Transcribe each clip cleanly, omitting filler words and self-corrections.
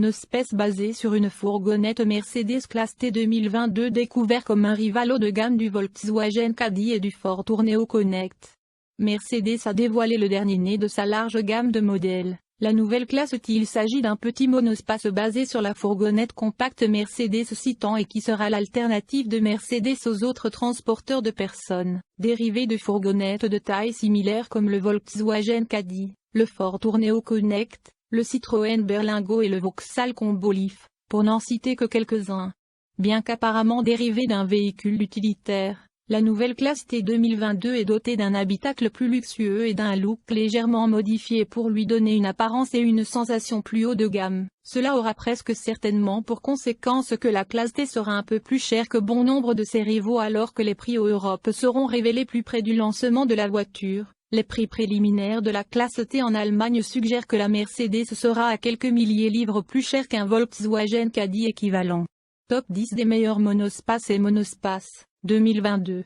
monospace basé sur une fourgonnette Mercedes classe T 2022 découvert comme un rival haut de gamme du Volkswagen Caddy et du Ford Tourneo Connect. Mercedes a dévoilé le dernier né de sa large gamme de modèles, la nouvelle classe T. Il s'agit d'un petit monospace basé sur la fourgonnette compacte Mercedes Citan et qui sera l'alternative de Mercedes aux autres transporteurs de personnes, dérivés de fourgonnettes de taille similaire comme le Volkswagen Caddy, le Ford Tourneo Connect, le Citroën Berlingo et le Vauxhall Combo Leaf, pour n'en citer que quelques-uns. Bien qu'apparemment dérivée d'un véhicule utilitaire, la nouvelle classe T 2022 est dotée d'un habitacle plus luxueux et d'un look légèrement modifié pour lui donner une apparence et une sensation plus haut de gamme. Cela aura presque certainement pour conséquence que la classe T sera un peu plus chère que bon nombre de ses rivaux alors que les prix en Europe seront révélés plus près du lancement de la voiture. Les prix préliminaires de la classe T en Allemagne suggèrent que la Mercedes sera à quelques milliers livres plus cher qu'un Volkswagen Caddy équivalent. Top 10 des meilleurs monospaces et monospaces, 2022.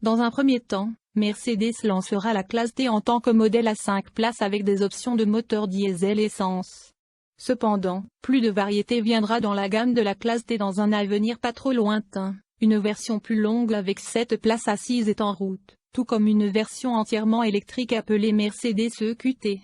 Dans un premier temps, Mercedes lancera la classe T en tant que modèle à 5 places avec des options de moteur diesel essence. Cependant, plus de variété viendra dans la gamme de la classe T dans un avenir pas trop lointain. Une version plus longue avec 7 places assises est en route, tout comme une version entièrement électrique appelée Mercedes EQT.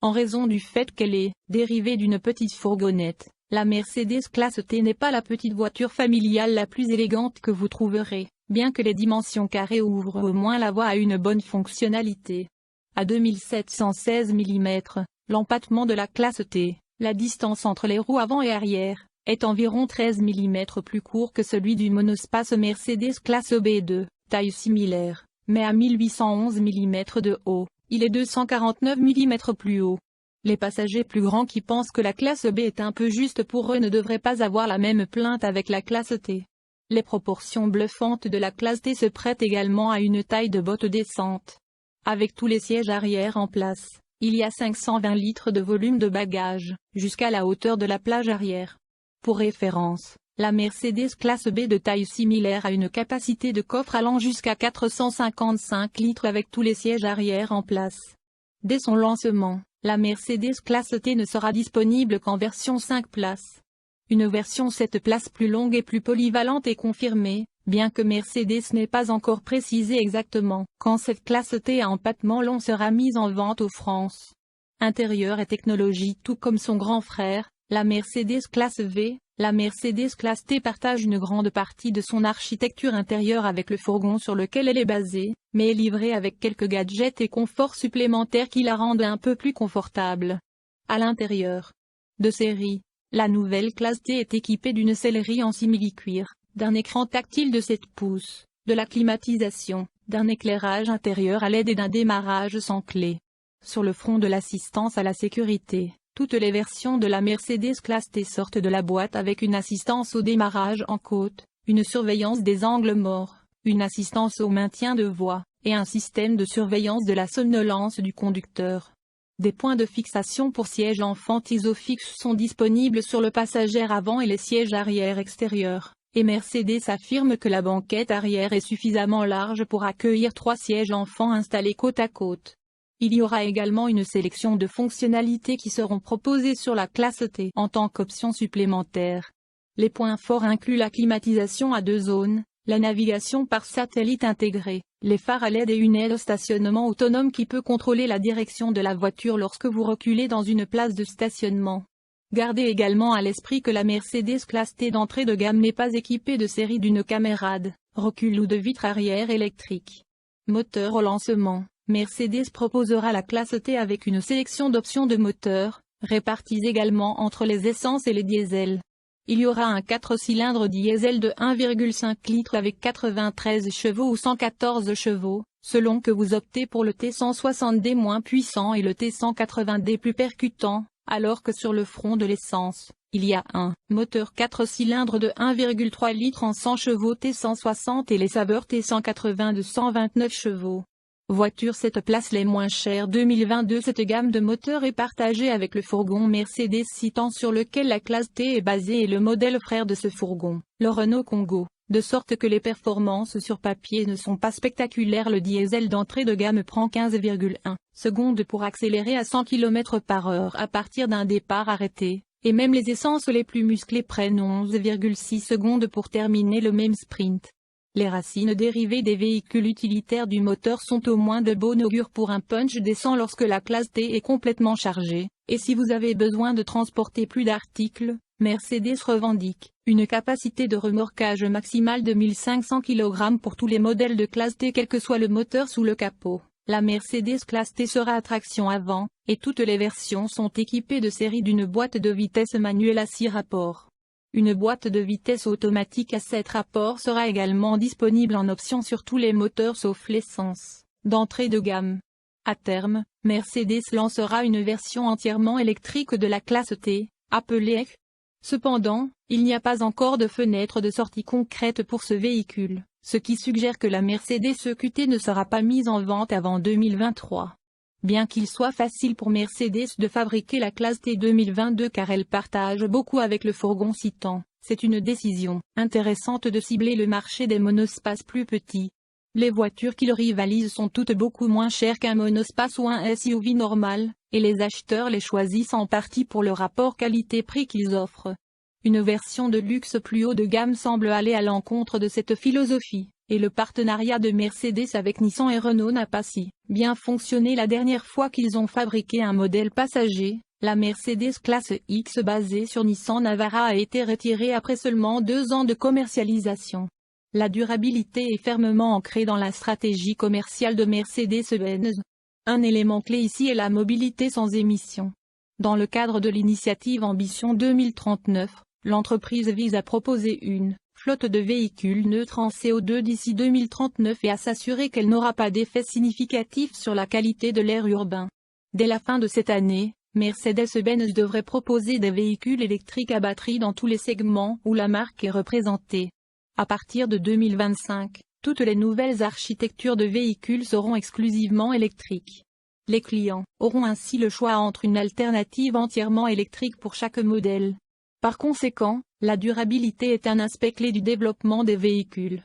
En raison du fait qu'elle est dérivée d'une petite fourgonnette, la Mercedes classe T n'est pas la petite voiture familiale la plus élégante que vous trouverez, bien que les dimensions carrées ouvrent au moins la voie à une bonne fonctionnalité. À 2716 mm, l'empattement de la classe T, la distance entre les roues avant et arrière, est environ 13 mm plus court que celui du monospace Mercedes classe B2, taille similaire, mais à 1811 mm de haut, il est 249 mm plus haut. Les passagers plus grands qui pensent que la classe B est un peu juste pour eux ne devraient pas avoir la même plainte avec la classe T. Les proportions bluffantes de la classe T se prêtent également à une taille de botte décente. Avec tous les sièges arrière en place, il y a 520 litres de volume de bagages, jusqu'à la hauteur de la plage arrière. Pour référence, la Mercedes classe B de taille similaire a une capacité de coffre allant jusqu'à 455 litres avec tous les sièges arrière en place. Dès son lancement, la Mercedes classe T ne sera disponible qu'en version 5 places. Une version 7 places plus longue et plus polyvalente est confirmée, bien que Mercedes n'ait pas encore précisé exactement quand cette classe T à empattement long sera mise en vente en France. Intérieur et technologie. Tout comme son grand frère, la Mercedes classe V, la Mercedes classe T partage une grande partie de son architecture intérieure avec le fourgon sur lequel elle est basée, mais est livrée avec quelques gadgets et conforts supplémentaires qui la rendent un peu plus confortable. À l'intérieur de série, la nouvelle classe T est équipée d'une sellerie en simili-cuir, d'un écran tactile de 7 pouces, de la climatisation, d'un éclairage intérieur à l'aide et d'un démarrage sans clé. Sur le front de l'assistance à la sécurité, toutes les versions de la Mercedes classe T sortent de la boîte avec une assistance au démarrage en côte, une surveillance des angles morts, une assistance au maintien de voie, et un système de surveillance de la somnolence du conducteur. Des points de fixation pour sièges enfant Isofix sont disponibles sur le passager avant et les sièges arrière extérieurs, et Mercedes affirme que la banquette arrière est suffisamment large pour accueillir 3 sièges enfants installés côte à côte. Il y aura également une sélection de fonctionnalités qui seront proposées sur la classe T en tant qu'option supplémentaire. Les points forts incluent la climatisation à 2 zones, la navigation par satellite intégrée, les phares à LED et une aide au stationnement autonome qui peut contrôler la direction de la voiture lorsque vous reculez dans une place de stationnement. Gardez également à l'esprit que la Mercedes classe T d'entrée de gamme n'est pas équipée de série d'une caméra de recul ou de vitre arrière électrique. Moteur au lancement, Mercedes proposera la classe T avec une sélection d'options de moteurs, réparties également entre les essences et les diesels. Il y aura un 4 cylindres diesel de 1,5 litres avec 93 chevaux ou 114 chevaux, selon que vous optez pour le T160D moins puissant et le T180D plus percutant, alors que sur le front de l'essence, il y a un moteur 4 cylindres de 1,3 litres en 100 chevaux T160 et les saveurs T180 de 129 chevaux. Voiture 7 places les moins chères 2022. Cette gamme de moteurs est partagée avec le fourgon Mercedes Citan sur lequel la classe T est basée et le modèle frère de ce fourgon, le Renault Congo, de sorte que les performances sur papier ne sont pas spectaculaires. Le diesel d'entrée de gamme prend 15,1 secondes pour accélérer à 100 km/h à partir d'un départ arrêté, Et même les essences les plus musclées prennent 11,6 secondes pour terminer le même sprint. Les racines dérivées des véhicules utilitaires du moteur sont au moins de bon augure pour un punch décent lorsque la classe T est complètement chargée, et si vous avez besoin de transporter plus d'articles, Mercedes revendique une capacité de remorquage maximale de 1500 kg pour tous les modèles de classe T quel que soit le moteur sous le capot. La Mercedes classe T sera à traction avant, et toutes les versions sont équipées de série d'une boîte de vitesse manuelle à 6 rapports. Une boîte de vitesse automatique à 7 rapports sera également disponible en option sur tous les moteurs sauf l'essence, d'entrée de gamme. À terme, Mercedes lancera une version entièrement électrique de la classe T, appelée EQ. Cependant, il n'y a pas encore de fenêtre de sortie concrète pour ce véhicule, ce qui suggère que la Mercedes EQT ne sera pas mise en vente avant 2023. Bien qu'il soit facile pour Mercedes de fabriquer la classe T 2022 car elle partage beaucoup avec le fourgon Citan, c'est une décision intéressante de cibler le marché des monospaces plus petits. Les voitures qui le rivalisent sont toutes beaucoup moins chères qu'un monospace ou un SUV normal, et les acheteurs les choisissent en partie pour le rapport qualité-prix qu'ils offrent. Une version de luxe plus haut de gamme semble aller à l'encontre de cette philosophie, et le partenariat de Mercedes avec Nissan et Renault n'a pas si bien fonctionné la dernière fois qu'ils ont fabriqué un modèle passager. La Mercedes classe X basée sur Nissan Navara a été retirée après seulement 2 ans de commercialisation. La durabilité est fermement ancrée dans la stratégie commerciale de Mercedes-Benz. Un élément clé ici est la mobilité sans émission. Dans le cadre de l'initiative Ambition 2039, l'entreprise vise à proposer une flotte de véhicules neutres en CO2 d'ici 2039 et à s'assurer qu'elle n'aura pas d'effet significatif sur la qualité de l'air urbain. Dès la fin de cette année, Mercedes-Benz devrait proposer des véhicules électriques à batterie dans tous les segments où la marque est représentée. À partir de 2025, toutes les nouvelles architectures de véhicules seront exclusivement électriques. Les clients auront ainsi le choix entre une alternative entièrement électrique pour chaque modèle. Par conséquent, la durabilité est un aspect clé du développement des véhicules.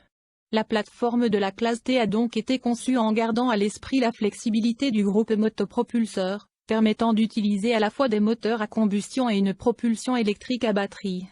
La plateforme de la classe T a donc été conçue en gardant à l'esprit la flexibilité du groupe motopropulseur, permettant d'utiliser à la fois des moteurs à combustion et une propulsion électrique à batterie.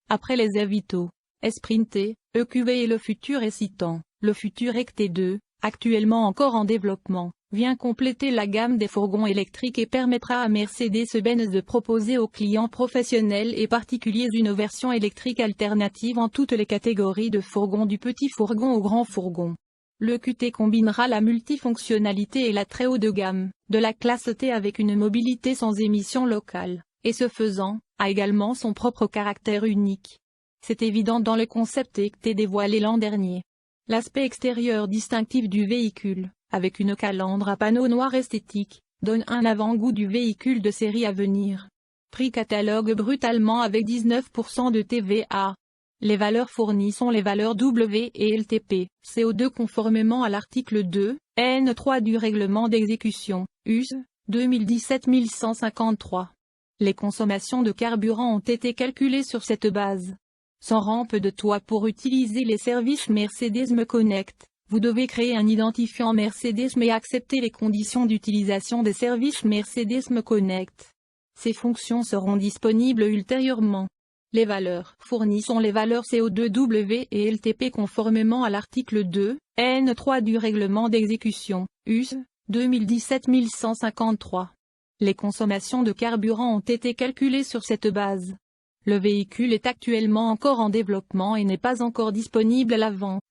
Après les Evito, S-Sprinter, EQV et le futur Citan, le futur EQT2, actuellement encore en développement, vient compléter la gamme des fourgons électriques et permettra à Mercedes-Benz de proposer aux clients professionnels et particuliers une version électrique alternative en toutes les catégories de fourgons du petit fourgon au grand fourgon. Le QT combinera la multifonctionnalité et la très haut de gamme de la classe T avec une mobilité sans émission locale, et ce faisant, a également son propre caractère unique. C'est évident dans le concept EQT dévoilé l'an dernier. L'aspect extérieur distinctif du véhicule, avec une calandre à panneaux noirs esthétiques, donne un avant-goût du véhicule de série à venir. Prix catalogue brutalement avec 19% de TVA. Les valeurs fournies sont les valeurs W et LTP, CO2 conformément à l'article 2, N3 du règlement d'exécution, US, 2017-1153. Les consommations de carburant ont été calculées sur cette base. Sans rampe de toit pour utiliser les services Mercedes Me Connect, vous devez créer un identifiant Mercedes et accepter les conditions d'utilisation des services Mercedes Me Connect. Ces fonctions seront disponibles ultérieurement. Les valeurs fournies sont les valeurs CO2 W et LTP conformément à l'article 2, N3 du règlement d'exécution, US, 2017-1153. Les consommations de carburant ont été calculées sur cette base. Le véhicule est actuellement encore en développement et n'est pas encore disponible à la vente.